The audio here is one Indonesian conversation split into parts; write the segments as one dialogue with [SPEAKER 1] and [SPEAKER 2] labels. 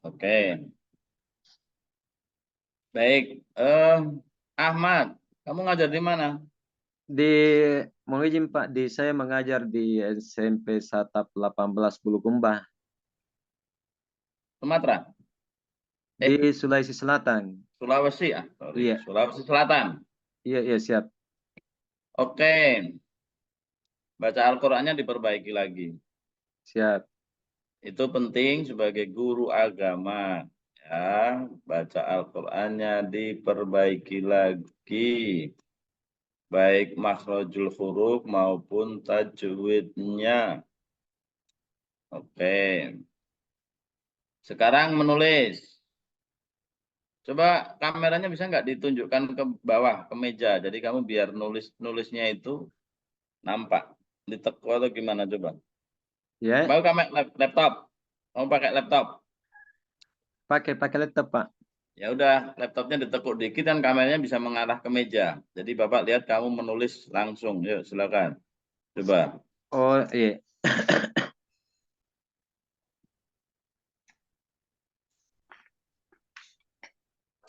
[SPEAKER 1] Oke. Baik. Ahmad, kamu ngajar di mana?
[SPEAKER 2] Di mohon izin Pak, saya mengajar di SMP Satap 18 Bulukumba
[SPEAKER 1] Sumatera?
[SPEAKER 2] di
[SPEAKER 1] Eh,
[SPEAKER 2] Sulawesi Selatan.
[SPEAKER 1] Sulawesi ah, sorry.
[SPEAKER 2] Iya,
[SPEAKER 1] Sulawesi Selatan.
[SPEAKER 2] iya, iya siap,
[SPEAKER 1] Oke. Baca Al-Qur'annya diperbaiki lagi.
[SPEAKER 2] siap.
[SPEAKER 1] Itu penting sebagai guru agama. Ya, baca Al-Qur'annya diperbaiki lagi. Baik makhrajul huruf maupun tajwidnya. Oke. Sekarang menulis. Coba kameranya bisa nggak ditunjukkan ke bawah, ke meja. Jadi kamu biar nulisnya itu nampak. Ditekuk atau gimana coba.
[SPEAKER 2] Ya,
[SPEAKER 1] Mau kamu laptop. Mau pakai laptop.
[SPEAKER 2] pakai pakai laptop Pak.
[SPEAKER 1] Ya udah, laptopnya ditekuk dikit kan kameranya bisa mengarah ke meja. Jadi Bapak lihat kamu menulis langsung. Yuk, silakan. Coba.
[SPEAKER 2] Oh iya,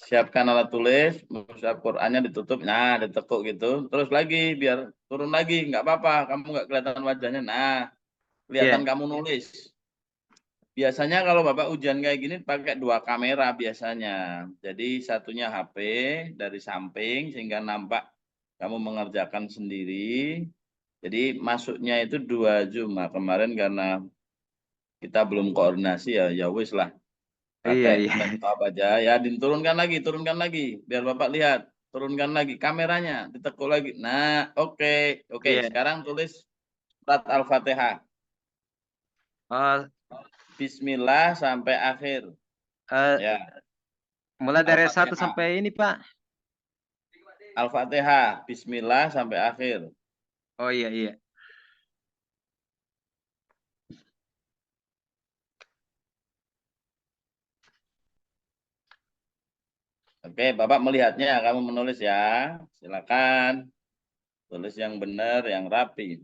[SPEAKER 1] Siapkan alat tulis, mushaf Qur'annya ditutup, nah ditekuk gitu. Terus lagi, biar turun lagi, nggak apa-apa. Kamu nggak kelihatan wajahnya. Nah, kelihatan
[SPEAKER 2] iya,
[SPEAKER 1] kamu nulis. Biasanya kalau Bapak ujian kayak gini pakai dua kamera biasanya. Jadi satunya HP dari samping sehingga nampak kamu mengerjakan sendiri. Jadi masuknya itu dua Zoom. Nah, kemarin karena kita belum koordinasi ya, ya wis lah.
[SPEAKER 2] iya,
[SPEAKER 1] Pakai
[SPEAKER 2] iya,
[SPEAKER 1] laptop aja ya, turunkan lagi biar Bapak lihat. Turunkan lagi kameranya, ditekuk lagi. Nah, oke. Oke,
[SPEAKER 2] iya.
[SPEAKER 1] sekarang tulis surat Al-Fatihah.
[SPEAKER 2] Oh,
[SPEAKER 1] Bismillah sampai akhir.
[SPEAKER 2] eh,
[SPEAKER 1] Ya,
[SPEAKER 2] mulai dari satu
[SPEAKER 1] Al-Fatihah.
[SPEAKER 2] sampai ini Pak.
[SPEAKER 1] Al-Fatihah, Bismillah sampai akhir.
[SPEAKER 2] Oh iya, iya.
[SPEAKER 1] Oke, Bapak melihatnya, kamu menulis ya. Silakan, tulis yang benar, yang rapi.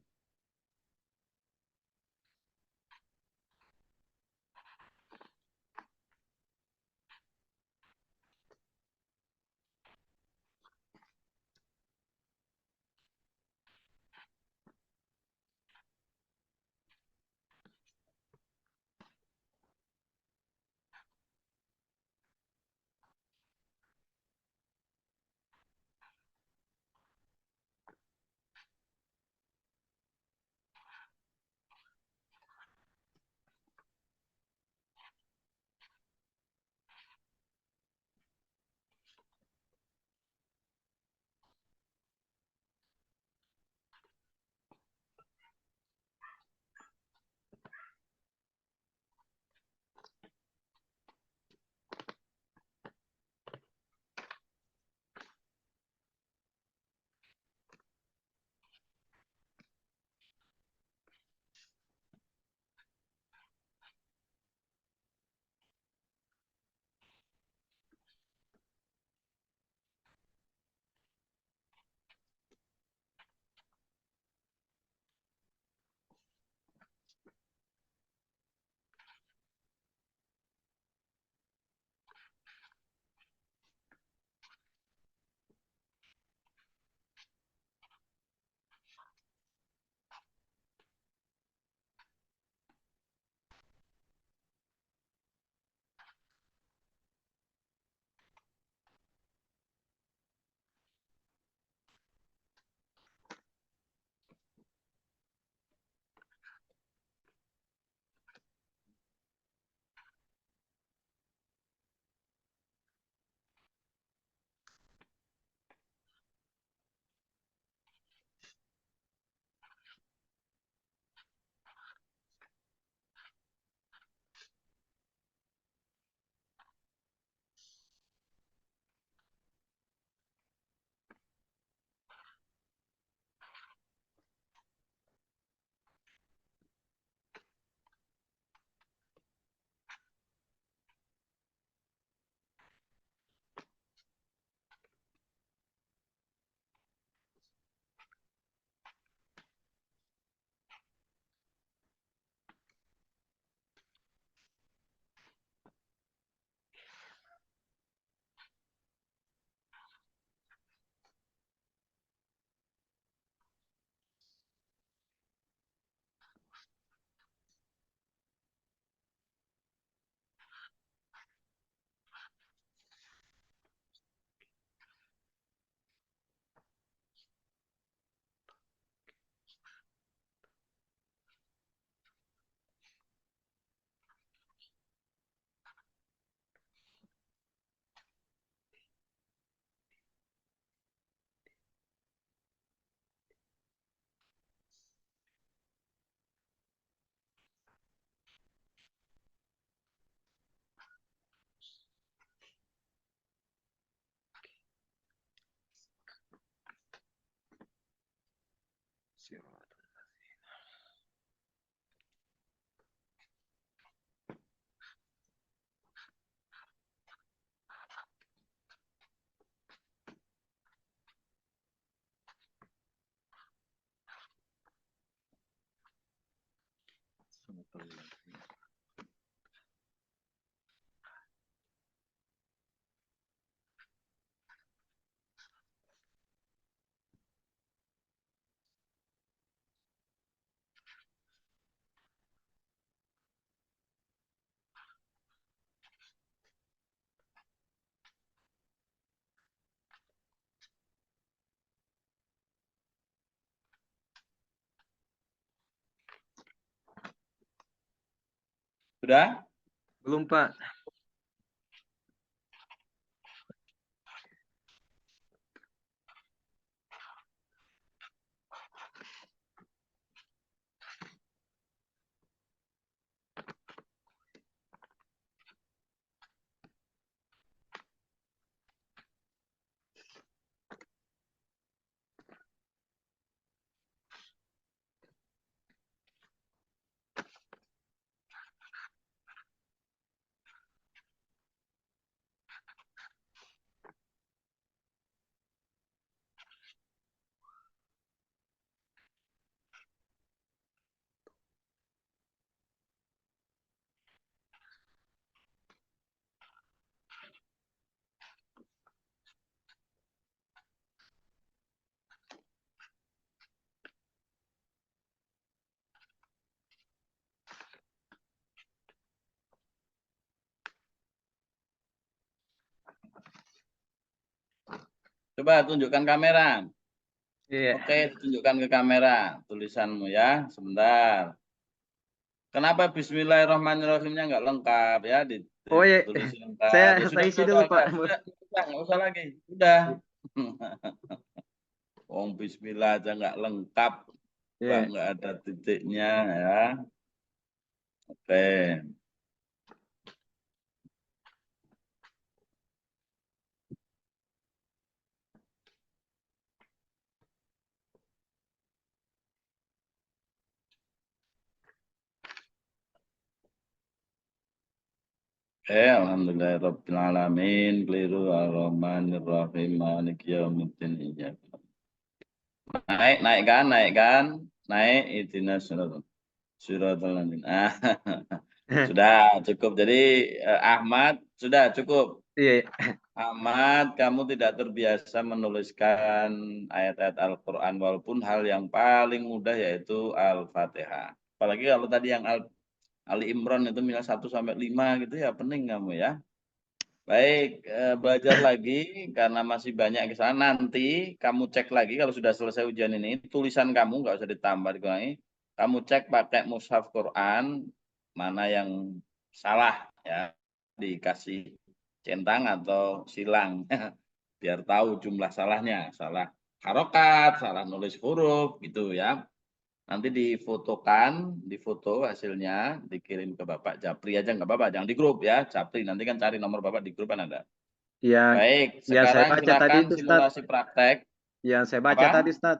[SPEAKER 1] Sudah?
[SPEAKER 2] Belum, Pak.
[SPEAKER 1] Coba tunjukkan kamera.
[SPEAKER 2] Iya.
[SPEAKER 1] Oke, tunjukkan ke kamera tulisanmu ya. Sebentar. Kenapa Bismillahirrahmanirrahimnya nggak lengkap ya?
[SPEAKER 2] Oh iya,
[SPEAKER 1] Ditulis
[SPEAKER 2] saya
[SPEAKER 1] lengkap. Ya sudah,
[SPEAKER 2] isi dulu, Pak.
[SPEAKER 1] nggak usah lagi. Sudah. Wong Bismillah aja nggak lengkap, Pak,
[SPEAKER 2] Iya.
[SPEAKER 1] nggak ada titiknya ya. Oke. Alhamdulillahirabbil alamin. Keliru ar-rahmanir-rahim. Maliki yaumiddin. Iya. Naik kan, naik ihdinas siratal ladzina. Sudah cukup. Jadi Ahmad sudah cukup.
[SPEAKER 2] Iya.
[SPEAKER 1] Ahmad, kamu tidak terbiasa menuliskan ayat-ayat Al-Quran walaupun hal yang paling mudah yaitu Al-Fatihah. Apalagi kalau tadi yang Ali Imran itu misalnya 1 sampai 5 gitu ya, pening kamu ya. Baik, belajar lagi karena masih banyak kesalahan. Nanti kamu cek lagi kalau sudah selesai ujian ini, tulisan kamu nggak usah ditambah, dikurangi. Kamu cek pakai mushaf Quran, mana yang salah ya, dikasih centang atau silang, biar tahu jumlah salahnya, salah harokat, salah nulis huruf, gitu ya. Nanti difotokan, difoto hasilnya, dikirim ke Bapak Japri aja nggak apa-apa, jangan di grup ya, Japri. Nanti kan cari nomor Bapak di grup kan ada.
[SPEAKER 2] Yang
[SPEAKER 1] Baik,
[SPEAKER 2] yang saya
[SPEAKER 1] sekarang
[SPEAKER 2] baca tadi
[SPEAKER 1] silakan
[SPEAKER 2] itu, Ustaz.
[SPEAKER 1] simulasi praktek.
[SPEAKER 2] Yang saya baca tadi,
[SPEAKER 1] Apa?
[SPEAKER 2] Ustaz.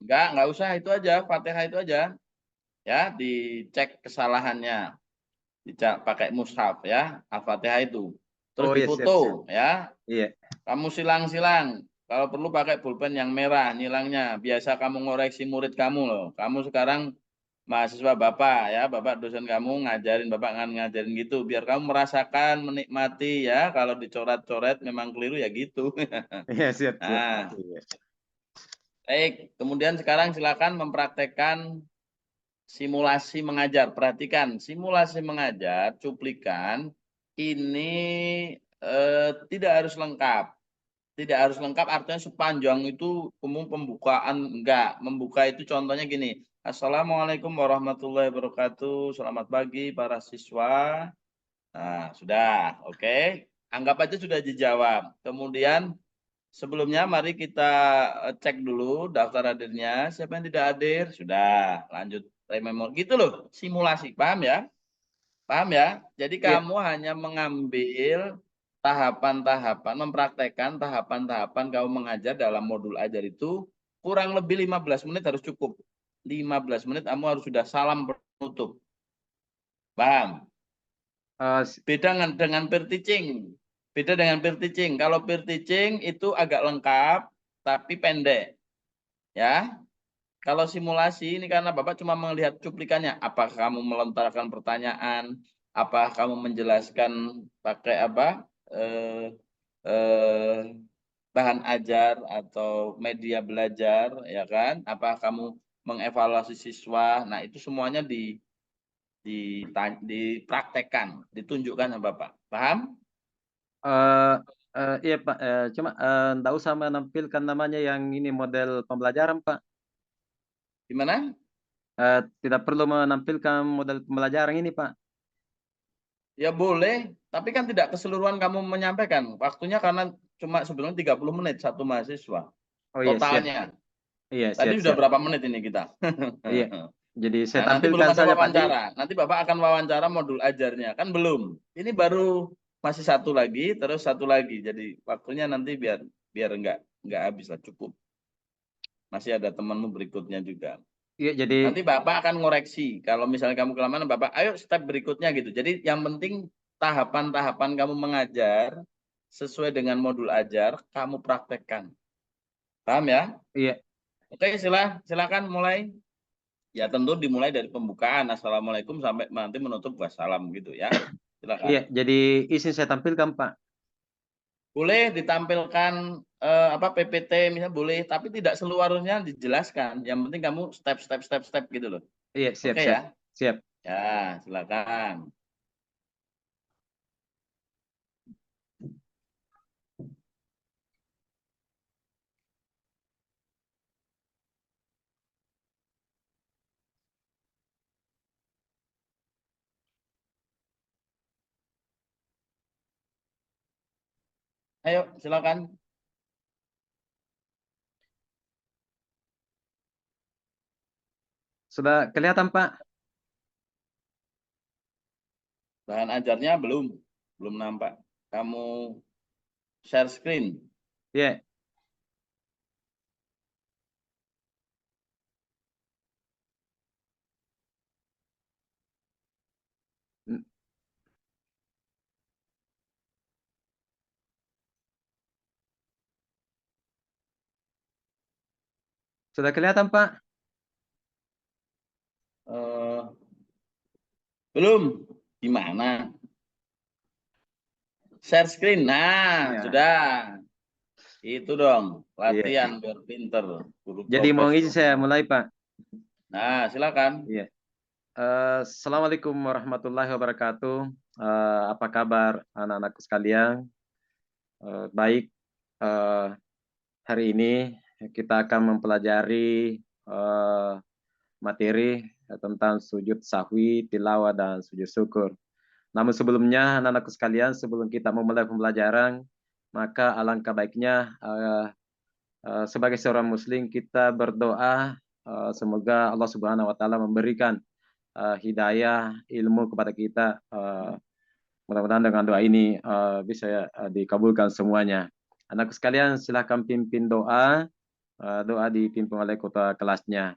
[SPEAKER 1] Nggak usah itu aja, Fatihah itu aja. Ya, dicek kesalahannya. Dicek pakai mushaf ya, Al-Fatihah itu. Terus
[SPEAKER 2] Oh iya, siap, siap.
[SPEAKER 1] difoto ya.
[SPEAKER 2] Iya.
[SPEAKER 1] Kamu silang-silang. Kalau perlu pakai pulpen yang merah nyilangnya. Biasa kamu ngoreksi murid kamu loh. Kamu sekarang mahasiswa Bapak ya, Bapak dosen kamu ngajarin, Bapak ngajarin gitu. Biar kamu merasakan, menikmati ya. Kalau dicoret-coret memang keliru ya gitu.
[SPEAKER 2] Iya, siap, siap.
[SPEAKER 1] Nah,
[SPEAKER 2] Iya.
[SPEAKER 1] baik. Kemudian sekarang silakan mempraktekkan simulasi mengajar. Perhatikan, simulasi mengajar, cuplikan ini tidak harus lengkap. Tidak harus lengkap artinya sepanjang itu umum pembukaan. Enggak. Membuka itu contohnya gini. Assalamualaikum warahmatullahi wabarakatuh. Selamat pagi para siswa. Nah, sudah. Oke. Anggap aja sudah dijawab. Kemudian sebelumnya mari kita cek dulu daftar hadirnya. Siapa yang tidak hadir? Sudah. Lanjut remember. Gitu loh. Simulasi. Paham ya? Paham ya? Jadi
[SPEAKER 2] Iya.
[SPEAKER 1] kamu hanya mengambil tahapan-tahapan, mempraktekkan tahapan-tahapan kamu mengajar dalam modul ajar itu kurang lebih 15 menit harus cukup. 15 menit kamu harus sudah salam penutup. Paham? Beda dengan peer teaching. Beda dengan peer teaching. Kalau peer teaching itu agak lengkap tapi pendek. Ya. Kalau simulasi ini karena Bapak cuma melihat cuplikannya, apakah kamu melontarkan pertanyaan, apa kamu menjelaskan pakai apa eh, bahan ajar atau media belajar, ya kan? Apa kamu mengevaluasi siswa? Nah itu semuanya dipraktekkan, ditunjukkan sama Bapak. Paham?
[SPEAKER 2] eh iya Pak, cuma nggak usah menampilkan namanya yang ini model pembelajaran Pak.
[SPEAKER 1] Gimana?
[SPEAKER 2] Tidak perlu menampilkan model pembelajaran ini Pak.
[SPEAKER 1] Ya boleh, tapi kan tidak keseluruhan kamu menyampaikan. Waktunya karena cuma sebelumnya 30 menit satu mahasiswa.
[SPEAKER 2] Oh iya siap,
[SPEAKER 1] Totalnya.
[SPEAKER 2] iya
[SPEAKER 1] Tadi
[SPEAKER 2] siap
[SPEAKER 1] sudah
[SPEAKER 2] siap.
[SPEAKER 1] berapa menit ini kita?
[SPEAKER 2] Iya, jadi saya
[SPEAKER 1] Nah, nanti belum
[SPEAKER 2] tampilkan
[SPEAKER 1] ada
[SPEAKER 2] saja Pak di.
[SPEAKER 1] wawancara. Nanti Bapak akan wawancara modul ajarnya. Kan belum. Ini baru masih satu lagi, terus satu lagi. Jadi waktunya nanti biar biar enggak habis lah, cukup. Masih ada temanmu berikutnya juga.
[SPEAKER 2] Iya jadi
[SPEAKER 1] Nanti Bapak akan ngoreksi. Kalau misalnya kamu kelamaan, Bapak, ayo step berikutnya gitu. Jadi yang penting tahapan-tahapan kamu mengajar sesuai dengan modul ajar, kamu praktekkan. Paham ya?
[SPEAKER 2] iya
[SPEAKER 1] Oke, silakan mulai. Ya tentu dimulai dari pembukaan. Assalamualaikum sampai nanti menutup wassalam gitu ya.
[SPEAKER 2] iya
[SPEAKER 1] Silakan.
[SPEAKER 2] jadi izin saya tampilkan Pak.
[SPEAKER 1] Boleh ditampilkan apa PPT misalnya boleh, tapi tidak seluruhnya dijelaskan. Yang penting kamu step gitu loh.
[SPEAKER 2] Iya siap
[SPEAKER 1] Oke
[SPEAKER 2] siap
[SPEAKER 1] ya?
[SPEAKER 2] siap.
[SPEAKER 1] Ya, silakan. Ayo, silakan.
[SPEAKER 2] Sudah kelihatan Pak?
[SPEAKER 1] Bahan ajarnya belum nampak. Kamu share screen.
[SPEAKER 2] Iya. Sudah kelihatan Pak?
[SPEAKER 1] Eh, belum. Gimana? Share screen. Nah,
[SPEAKER 2] Iya.
[SPEAKER 1] sudah. Itu dong,
[SPEAKER 2] Iya.
[SPEAKER 1] latihan biar pinter, guru
[SPEAKER 2] Jadi mau izin saya
[SPEAKER 1] profesional.
[SPEAKER 2] mulai Pak.
[SPEAKER 1] Nah, silakan.
[SPEAKER 2] Iya. Assalamualaikum warahmatullahi wabarakatuh. Apa kabar anak-anakku sekalian? Baik. Eh, Hari ini kita akan mempelajari materi tentang sujud sahwi, tilawah, dan sujud syukur. Namun sebelumnya, anak-anakku sekalian, sebelum kita memulai pembelajaran, maka alangkah baiknya sebagai seorang muslim kita berdoa semoga Allah Subhanahu wa taala memberikan hidayah ilmu kepada kita. Mudah-mudahan dengan doa ini bisa dikabulkan semuanya. Anakku sekalian, silahkan pimpin doa. Doa dipimpin oleh ketua kelasnya.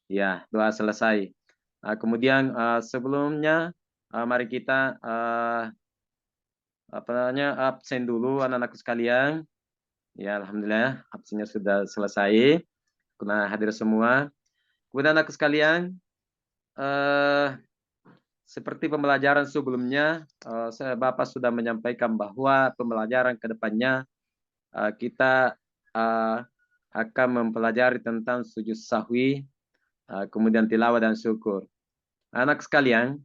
[SPEAKER 2] Ya, doa selesai. Kemudian sebelumnya mari kita apa namanya absen dulu anak-anakku sekalian. Ya, alhamdulillah absennya sudah selesai. Karena hadir semua. Kemudian anakku sekalian, eh, seperti pembelajaran sebelumnya, Bapak sudah menyampaikan bahwa pembelajaran ke depannya kita eh, akan mempelajari tentang sujud sahwi, kemudian tilawah dan syukur. Anak sekalian,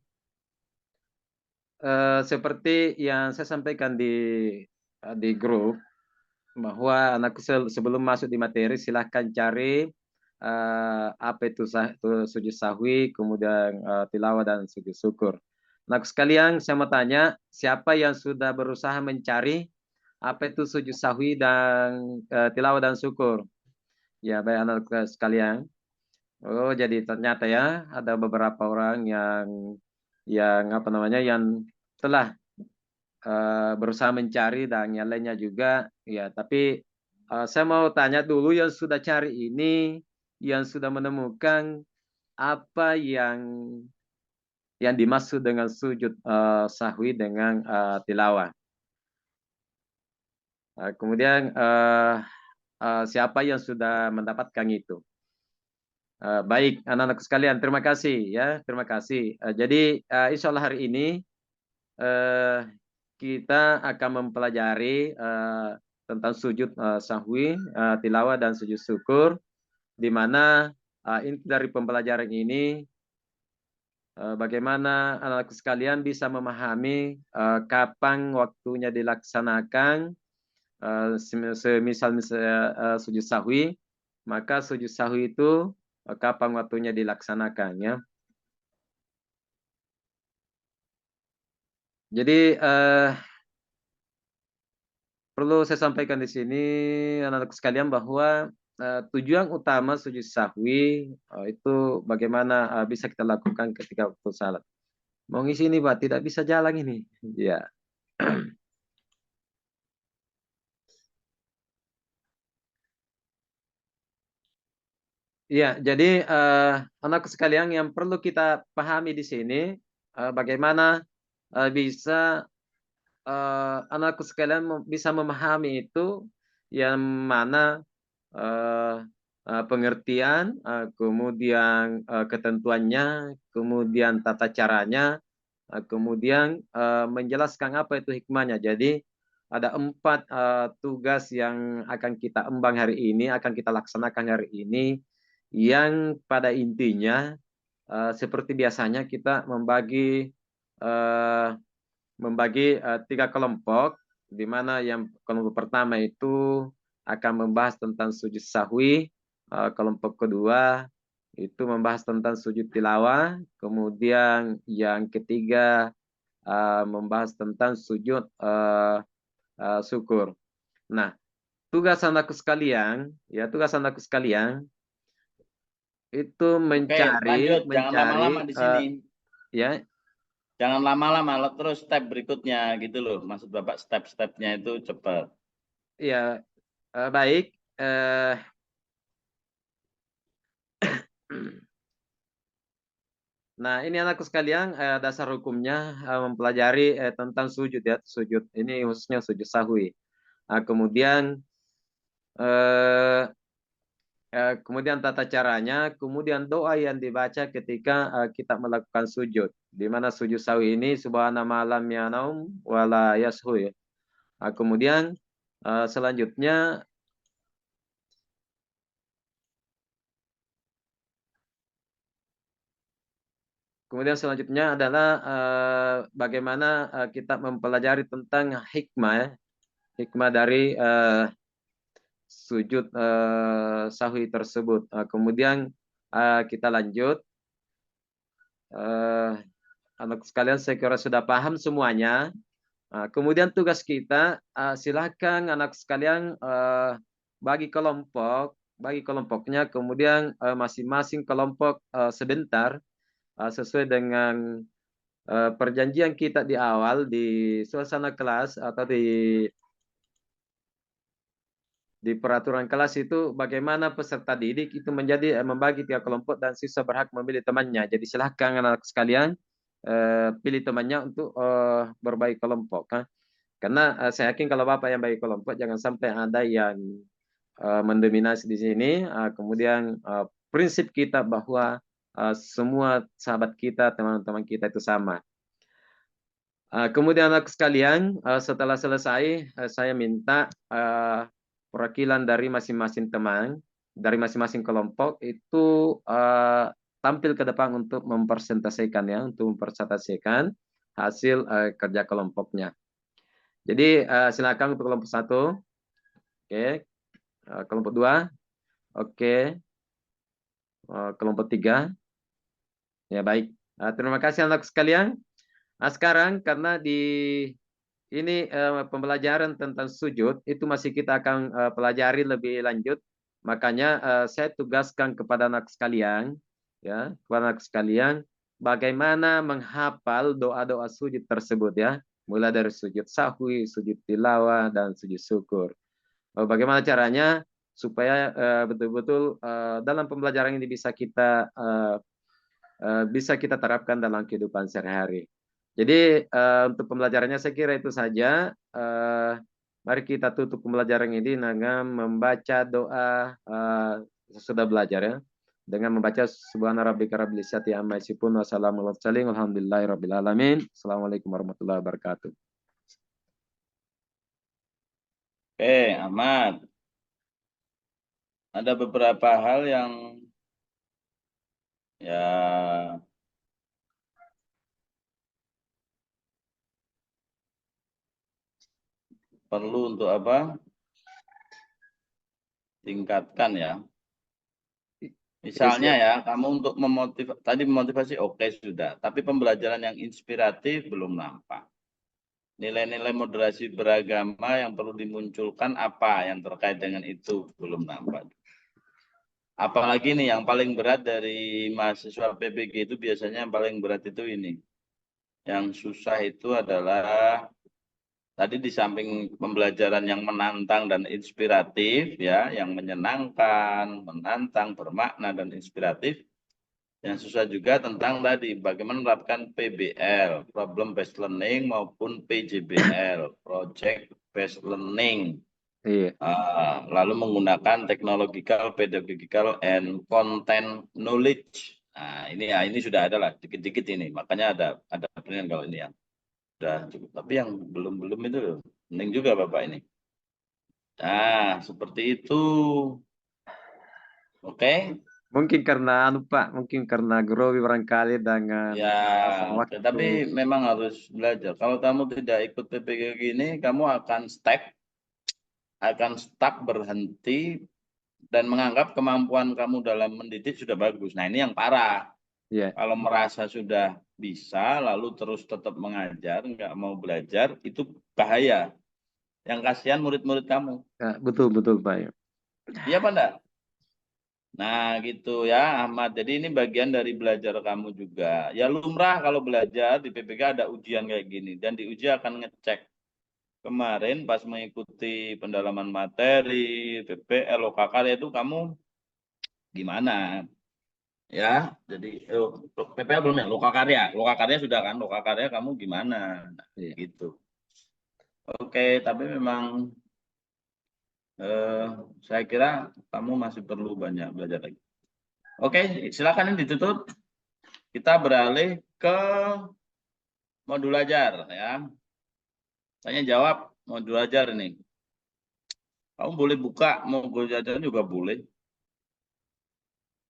[SPEAKER 2] seperti yang saya sampaikan di grup, bahwa anak sebelum masuk di materi silahkan cari apa itu sujud sahwi, kemudian tilawah dan sujud syukur. Anak sekalian, saya mau tanya, siapa yang sudah berusaha mencari apa itu sujud sahwi dan tilawah dan syukur? Ya, baik anak sekalian. Oh, jadi ternyata ya ada beberapa orang yang apa namanya yang telah berusaha mencari dan yang lainnya juga ya, tapi Saya mau tanya dulu yang sudah cari ini, yang sudah menemukan apa yang dimaksud dengan sujud sahwi dengan tilawah. Kemudian siapa yang sudah mendapatkan itu? Baik, anak-anakku sekalian, terima kasih ya, terima kasih. Jadi insya Allah hari ini eh, kita akan mempelajari tentang sujud sahwi, tilawah dan sujud syukur, di mana inti dari pembelajaran ini bagaimana anak-anakku sekalian bisa memahami kapan waktunya dilaksanakan, semisal sujud sahwi, maka sujud sahwi itu kapan waktunya dilaksanakan ya. Jadi perlu saya sampaikan di sini anak-anak sekalian bahwa tujuan utama sujud sahwi itu bagaimana bisa kita lakukan ketika waktu salat. Mau ngisi ini Pak, tidak bisa jalan ini. Ya. Iya, jadi anak sekalian yang perlu kita pahami di sini bagaimana bisa anakku sekalian bisa memahami itu yang mana eh, pengertian, kemudian ketentuannya, kemudian tata caranya, kemudian menjelaskan apa itu hikmahnya. Jadi ada 4 tugas yang akan kita embang hari ini, akan kita laksanakan hari ini, yang pada intinya seperti biasanya kita eh, membagi 3 kelompok, di mana yang kelompok pertama itu akan membahas tentang sujud sahwi, kelompok kedua itu membahas tentang sujud tilawah, kemudian yang ketiga membahas tentang sujud syukur. Nah, tugas anakku sekalian, ya tugas anakku sekalian itu
[SPEAKER 1] Oke, lanjut. Jangan lama-lama
[SPEAKER 2] mencari
[SPEAKER 1] di sini.
[SPEAKER 2] ya
[SPEAKER 1] Jangan lama-lama, terus step berikutnya gitu loh. Maksud Bapak step-stepnya itu cepat.
[SPEAKER 2] ya baik. Nah, ini anakku sekalian, dasar hukumnya mempelajari tentang sujud ya, sujud ini khususnya sujud sahwi. Kemudian eh, kemudian tata caranya, kemudian doa yang dibaca ketika kita melakukan sujud. Di mana sujud sahwi ini subhana ma lam yanaum wala yashu ya. Kemudian selanjutnya adalah bagaimana kita mempelajari tentang hikmah ya, hikmah dari sujud sahwi tersebut. Kemudian kita lanjut. Anak sekalian saya kira sudah paham semuanya. Kemudian tugas kita, silakan anak sekalian bagi kelompoknya, kemudian masing-masing kelompok sebentar sesuai dengan perjanjian kita di awal di suasana kelas atau di peraturan kelas itu bagaimana peserta didik itu menjadi membagi 3 kelompok dan siswa berhak memilih temannya. Jadi silahkan anak sekalian pilih temannya untuk berbagi kelompok. Karena saya yakin kalau Bapak yang bagi kelompok jangan sampai ada yang mendominasi di sini. Kemudian prinsip kita bahwa semua sahabat kita, teman-teman kita itu sama. Kemudian anak sekalian, setelah selesai, saya minta perwakilan dari masing-masing teman, dari masing-masing kelompok itu tampil ke depan untuk mempresentasikan ya, untuk mempresentasikan hasil kerja kelompoknya. Jadi silakan untuk kelompok 1, oke, kelompok 2, oke, kelompok 3, ya baik. Terima kasih anak sekalian. Sekarang karena di ini pembelajaran tentang sujud itu masih kita akan pelajari lebih lanjut. Makanya saya tugaskan kepada anak sekalian, ya, kepada anak sekalian, bagaimana menghafal doa-doa sujud tersebut ya, mulai dari sujud sahwi, sujud tilawah, dan sujud syukur. Bagaimana caranya supaya betul-betul dalam pembelajaran ini bisa kita terapkan dalam kehidupan sehari-hari. Jadi untuk pembelajarannya saya kira itu saja. Mari kita tutup pembelajaran ini dengan membaca doa sesudah belajar ya. Dengan membaca Subhana rabbika rabbil izzati amma yasifun wa salamun alal mursalin walhamdulillahi rabbil alamin. Assalamualaikum warahmatullahi wabarakatuh.
[SPEAKER 1] Oke, Ahmad. Ada beberapa hal yang ya perlu untuk apa? Tingkatkan ya.
[SPEAKER 2] Yes,
[SPEAKER 1] Misalnya ya, kamu untuk memotivasi oke sudah, tapi pembelajaran yang inspiratif belum nampak. Nilai-nilai moderasi beragama yang perlu dimunculkan apa yang terkait dengan itu belum nampak. Apalagi nih yang paling berat dari mahasiswa PPG itu biasanya yang paling berat itu ini. Yang susah itu adalah tadi di samping pembelajaran yang menantang dan inspiratif ya, yang menyenangkan, menantang, bermakna dan inspiratif. Yang susah juga tentang tadi bagaimana menerapkan PBL, Problem Based Learning maupun PJBL, Project Based Learning.
[SPEAKER 2] iya.
[SPEAKER 1] Lalu menggunakan technological, pedagogical, and content knowledge. Nah, ini ya ini sudah ada lah dikit-dikit ini. Makanya ada penilaian kalau ini yang sudah cukup. Tapi yang belum itu penting juga Bapak ini. Nah, seperti itu. Oke.
[SPEAKER 2] Mungkin karena Pak, mungkin karena grogi barangkali dengan
[SPEAKER 1] Ya,
[SPEAKER 2] batasan
[SPEAKER 1] oke.
[SPEAKER 2] waktu.
[SPEAKER 1] Tapi memang harus belajar. Kalau kamu tidak ikut PPG gini, kamu akan stuck berhenti dan menganggap kemampuan kamu dalam mendidik sudah bagus. Nah, ini yang parah.
[SPEAKER 2] Iya,
[SPEAKER 1] Kalau merasa sudah bisa, lalu terus tetap mengajar, nggak mau belajar, itu bahaya. Yang kasihan murid-murid kamu.
[SPEAKER 2] ya, betul betul Pak. Ya.
[SPEAKER 1] Iya apa enggak? Nah, gitu ya, Ahmad. Jadi ini bagian dari belajar kamu juga. Ya lumrah kalau belajar di PPK ada ujian kayak gini. Dan di uji akan ngecek. Kemarin pas mengikuti pendalaman materi, PPL, OKK itu kamu gimana? Ya, jadi PPL belum ya, loka karya sudah kan, loka karya kamu gimana? Nah,
[SPEAKER 2] Iya.
[SPEAKER 1] gitu. Oke, tapi memang eh, saya kira kamu masih perlu banyak belajar lagi. Oke, silakan ini ditutup. Kita beralih ke modul ajar ya. Tanya jawab modul ajar ini. Kamu boleh buka modul ajar juga boleh.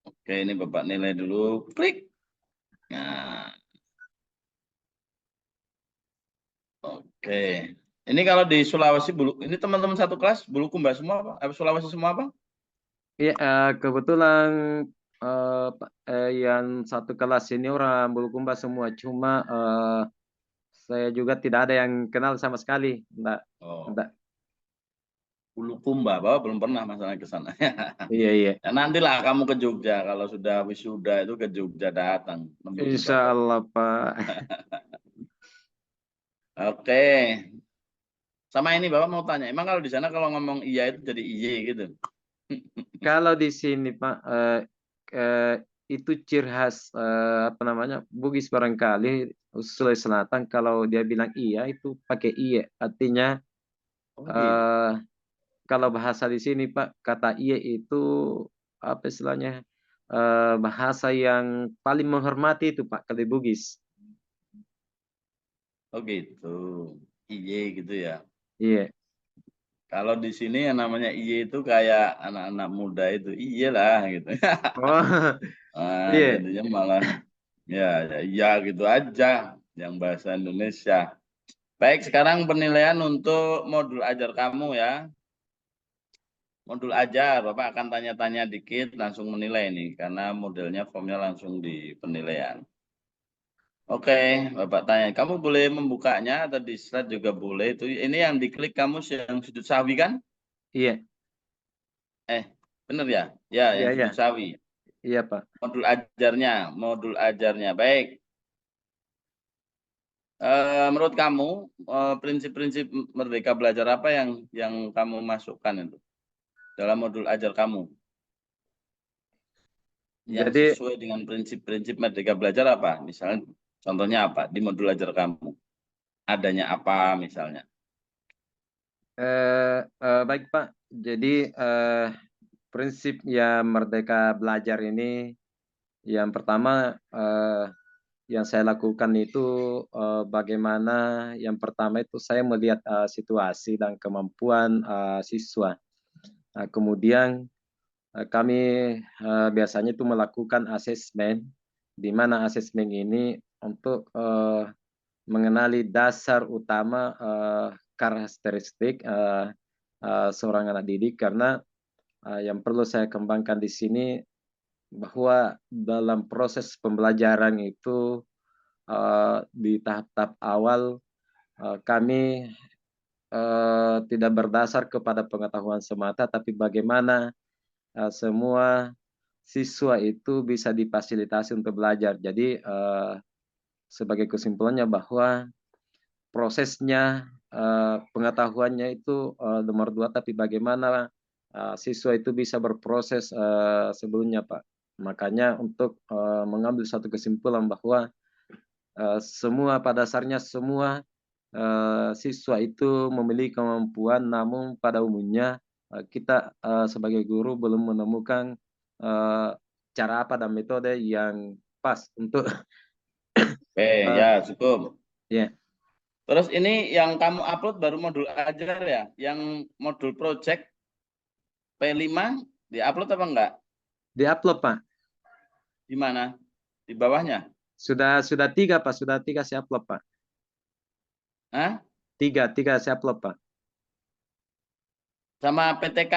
[SPEAKER 1] Oke, ini Bapak nilai dulu. Klik. Nah, oke. Ini kalau di Sulawesi ini teman-teman satu kelas Bulukumba semua Pak? Sulawesi semua Pak?
[SPEAKER 2] Iya, kebetulan yang satu kelas ini orang Bulukumba semua, cuma saya juga tidak ada yang kenal sama sekali. Enggak,
[SPEAKER 1] Oh,
[SPEAKER 2] enggak.
[SPEAKER 1] Bulukumba, Bapak belum pernah masalah ke sana.
[SPEAKER 2] Iya, iya.
[SPEAKER 1] Ya nantilah kamu ke Jogja kalau sudah wisuda itu ke Jogja datang nemui
[SPEAKER 2] Insya
[SPEAKER 1] Bapak.
[SPEAKER 2] Allah, Pak.
[SPEAKER 1] Oke. Sama ini Bapak mau tanya, emang kalau di sana kalau ngomong iya itu jadi iye gitu?
[SPEAKER 2] Kalau di sini, Pak, eh, itu ciri khas apa namanya Bugis barangkali Sulawesi Selatan. Kalau dia bilang iya itu pakai iye, artinya
[SPEAKER 1] Oh gitu.
[SPEAKER 2] eh, kalau bahasa di sini Pak, kata iye itu apa istilahnya bahasa yang paling menghormati itu Pak kalau di Bugis.
[SPEAKER 1] Oh gitu. Iye gitu ya.
[SPEAKER 2] Iya.
[SPEAKER 1] Kalau di sini yang namanya iye itu kayak anak-anak muda itu. Iye lah gitu.
[SPEAKER 2] Oh, iya.
[SPEAKER 1] Jadinya malah ya gitu aja yang bahasa Indonesia. Baik, sekarang penilaian untuk modul ajar kamu ya. Modul ajar, Bapak akan tanya-tanya dikit langsung menilai nih karena modelnya formnya langsung di penilaian. Oke, Bapak tanya. Kamu boleh membukanya atau di slide juga boleh. Itu ini yang diklik kamu yang sudut sawi kan?
[SPEAKER 2] Iya.
[SPEAKER 1] Bener ya? Ya,
[SPEAKER 2] Iya,
[SPEAKER 1] yang
[SPEAKER 2] iya.
[SPEAKER 1] sudut sawi.
[SPEAKER 2] Iya, Pak.
[SPEAKER 1] Modul ajarnya. Baik. Menurut kamu prinsip-prinsip Merdeka Belajar apa yang kamu masukkan itu dalam modul ajar kamu? Yang
[SPEAKER 2] Jadi
[SPEAKER 1] sesuai dengan prinsip-prinsip Merdeka Belajar apa? Misalnya contohnya apa di modul ajar kamu? Adanya apa misalnya?
[SPEAKER 2] baik Pak. Jadi prinsip yang Merdeka Belajar ini yang pertama yang saya lakukan itu bagaimana yang pertama itu saya melihat situasi dan kemampuan siswa. Kemudian kami biasanya itu melakukan asesmen, di mana asesmen ini untuk mengenali dasar utama karakteristik seorang anak didik, karena yang perlu saya kembangkan di sini bahwa dalam proses pembelajaran itu di tahap-tahap awal kami tidak berdasar kepada pengetahuan semata, tapi bagaimana semua siswa itu bisa difasilitasi untuk belajar. Jadi sebagai kesimpulannya bahwa prosesnya pengetahuannya itu nomor dua, tapi bagaimana siswa itu bisa berproses sebelumnya, Pak. Makanya untuk mengambil satu kesimpulan bahwa semua pada dasarnya semua siswa itu memiliki kemampuan, namun pada umumnya kita sebagai guru belum menemukan cara apa dan metode yang pas untuk
[SPEAKER 1] Oke,
[SPEAKER 2] uh,
[SPEAKER 1] ya cukup.
[SPEAKER 2] ya
[SPEAKER 1] Terus ini yang kamu upload baru modul ajar ya? Yang modul project P5 diupload apa enggak?
[SPEAKER 2] diupload Pak.
[SPEAKER 1] Di mana? Di bawahnya?
[SPEAKER 2] Sudah tiga Pak, sudah tiga saya upload Pak.
[SPEAKER 1] Hah?
[SPEAKER 2] Tiga saya upload Pak.
[SPEAKER 1] Sama PTK?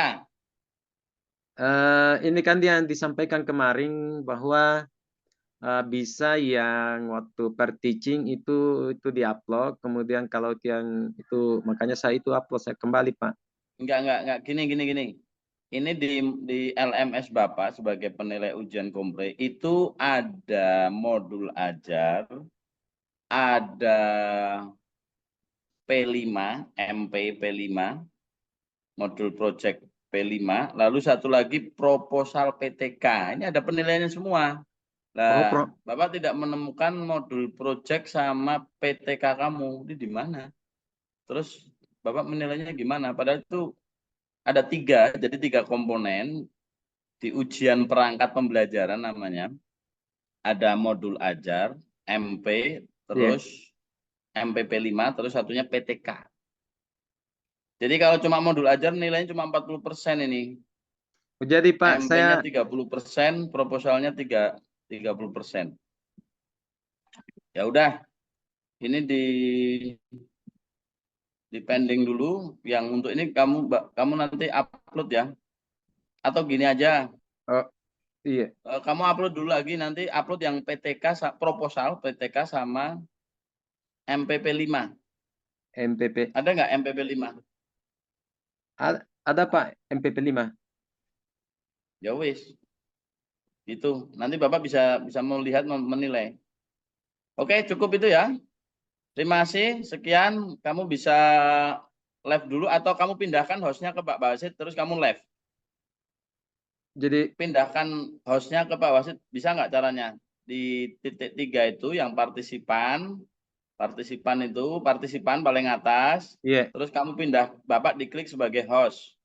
[SPEAKER 2] Ini kan yang disampaikan kemarin bahwa bisa yang waktu per teaching itu diupload, kemudian kalau yang itu makanya saya itu upload saya kembali Pak.
[SPEAKER 1] Enggak. Gini. Ini di LMS Bapak sebagai penilai ujian kompre itu ada modul ajar, ada P5, MP P5, modul project P5, lalu satu lagi proposal PTK. Ini ada penilaiannya semua.
[SPEAKER 2] Oh,
[SPEAKER 1] Nah, Bapak tidak menemukan modul project sama PTK kamu. Ini di mana? Terus Bapak menilainya gimana? Padahal itu ada tiga, jadi tiga komponen di ujian perangkat pembelajaran namanya. Ada modul ajar, MP,
[SPEAKER 2] iya.
[SPEAKER 1] terus MPP5, terus satunya PTK. Jadi kalau cuma modul ajar nilainya cuma 40% ini.
[SPEAKER 2] Jadi Pak,
[SPEAKER 1] MP-nya
[SPEAKER 2] saya
[SPEAKER 1] 30%, proposalnya 30%. Ya udah, ini di pending dulu. Yang untuk ini kamu nanti upload ya. Atau gini aja,
[SPEAKER 2] oh, iya,
[SPEAKER 1] kamu upload dulu lagi nanti upload yang PTK proposal PTK sama MPP5.
[SPEAKER 2] MPP.
[SPEAKER 1] Ada nggak MPP5?
[SPEAKER 2] Ada Pak MPP 5.
[SPEAKER 1] Ya wis, itu. Nanti Bapak bisa melihat menilai. Oke, cukup itu ya. Terima kasih. Sekian, kamu bisa live dulu atau kamu pindahkan hostnya ke Pak Basit terus kamu live.
[SPEAKER 2] Jadi
[SPEAKER 1] Pindahkan hostnya ke Pak Wasit, bisa nggak caranya? Di titik 3 itu yang partisipan itu, partisipan paling atas,
[SPEAKER 2] iya.
[SPEAKER 1] terus kamu pindah, Bapak diklik sebagai host.